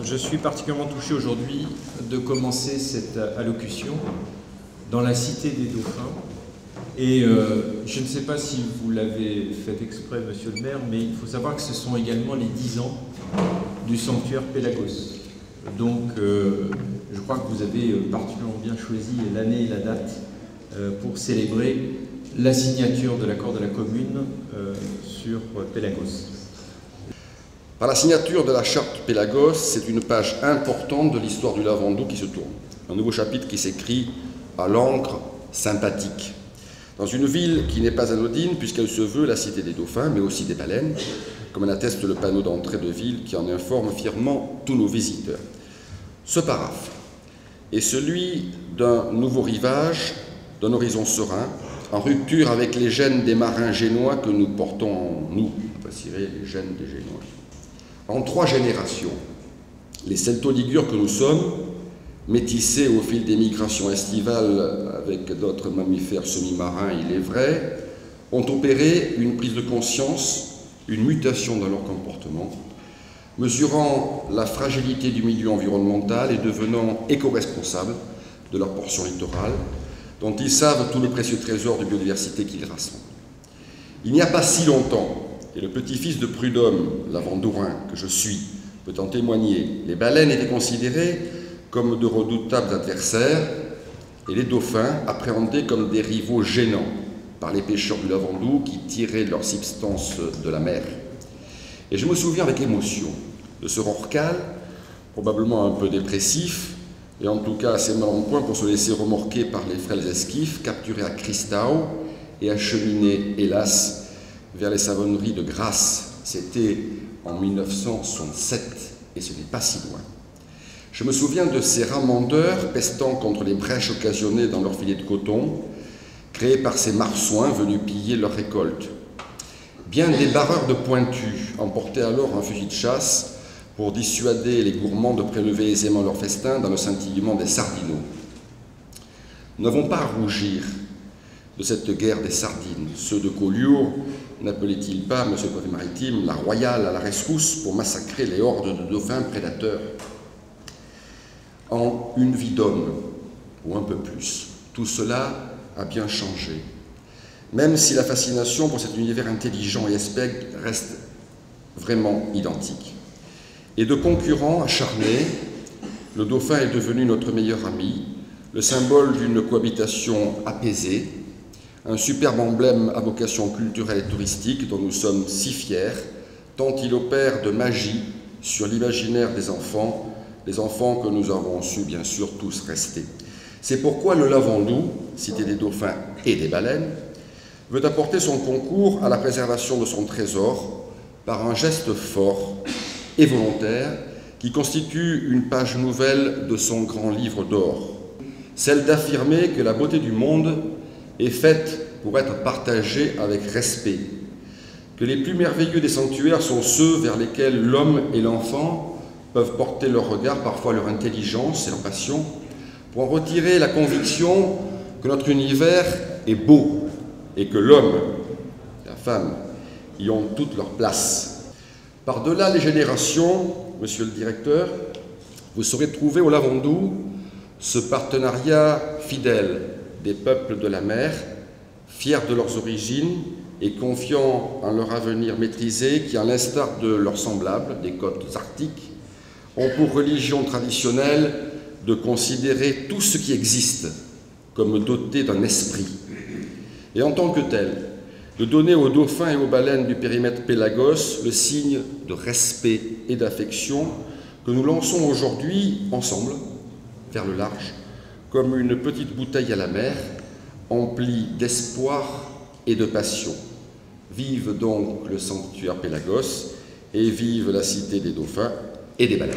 Je suis particulièrement touché aujourd'hui de commencer cette allocution dans la cité des Dauphins. Et je ne sais pas si vous l'avez fait exprès, monsieur le maire, mais il faut savoir que ce sont également les 10 ans du sanctuaire Pélagos. Donc je crois que vous avez particulièrement bien choisi l'année et la date pour célébrer la signature de l'accord de la commune sur Pélagos. Par la signature de la charte Pélagos, c'est une page importante de l'histoire du Lavandou qui se tourne. Un nouveau chapitre qui s'écrit à l'encre sympathique. Dans une ville qui n'est pas anodine puisqu'elle se veut la cité des dauphins, mais aussi des baleines, comme en atteste le panneau d'entrée de ville qui en informe fièrement tous nos visiteurs. Ce paraphe est celui d'un nouveau rivage, d'un horizon serein, en rupture avec les gènes des marins génois que nous portons en nous, on va cirer les gènes des Génois. En 3 générations, les celto-ligures que nous sommes, métissés au fil des migrations estivales avec d'autres mammifères semi-marins, il est vrai, ont opéré une prise de conscience, une mutation dans leur comportement, mesurant la fragilité du milieu environnemental et devenant éco-responsables de leur portion littorale, dont ils savent tout le précieux trésor de biodiversité qu'ils rassemblent. Il n'y a pas si longtemps, et le petit-fils de Prud'homme, lavandourin que je suis, peut en témoigner, les baleines étaient considérées comme de redoutables adversaires et les dauphins appréhendés comme des rivaux gênants par les pêcheurs du Lavandou qui tiraient leur substance de la mer. Et je me souviens avec émotion de ce rorqual, probablement un peu dépressif, et en tout cas assez mal en point pour se laisser remorquer par les frêles esquifs, capturés à Cristau et acheminés, hélas, vers les savonneries de Grasse. C'était en 1967, et ce n'est pas si loin. Je me souviens de ces ramandeurs pestant contre les brèches occasionnées dans leurs filets de coton, créés par ces marsouins venus piller leurs récoltes. Bien des barreurs de pointus emportaient alors un fusil de chasse pour dissuader les gourmands de prélever aisément leur festin dans le scintillement des sardinots. Nous n'avons pas à rougir de cette guerre des sardines. Ceux de Collioure n'appelaient-ils pas, monsieur le préfet maritime, la royale à la rescousse pour massacrer les hordes de dauphins prédateurs? En une vie d'homme, ou un peu plus, tout cela a bien changé. Même si la fascination pour cet univers intelligent et espègle reste vraiment identique. Et de concurrents acharnés, le dauphin est devenu notre meilleur ami, le symbole d'une cohabitation apaisée, un superbe emblème à vocation culturelle et touristique dont nous sommes si fiers, tant il opère de magie sur l'imaginaire des enfants, les enfants que nous avons su bien sûr tous rester. C'est pourquoi le Lavandou, cité des dauphins et des baleines, veut apporter son concours à la préservation de son trésor par un geste fort et volontaire qui constitue une page nouvelle de son grand livre d'or, celle d'affirmer que la beauté du monde est faite pour être partagée avec respect, que les plus merveilleux des sanctuaires sont ceux vers lesquels l'homme et l'enfant peuvent porter leur regard, parfois leur intelligence et leur passion, pour en retirer la conviction que notre univers est beau et que l'homme et la femme y ont toute leur place. Par-delà les générations, monsieur le directeur, vous saurez trouver au Lavandou ce partenariat fidèle des peuples de la mer, fiers de leurs origines et confiants en leur avenir maîtrisé, qui, à l'instar de leurs semblables des côtes arctiques, ont pour religion traditionnelle de considérer tout ce qui existe comme doté d'un esprit. Et en tant que tel, de donner aux dauphins et aux baleines du périmètre Pélagos le signe de respect et d'affection que nous lançons aujourd'hui ensemble vers le large, comme une petite bouteille à la mer, emplie d'espoir et de passion. Vive donc le sanctuaire Pélagos et vive la cité des dauphins et des baleines.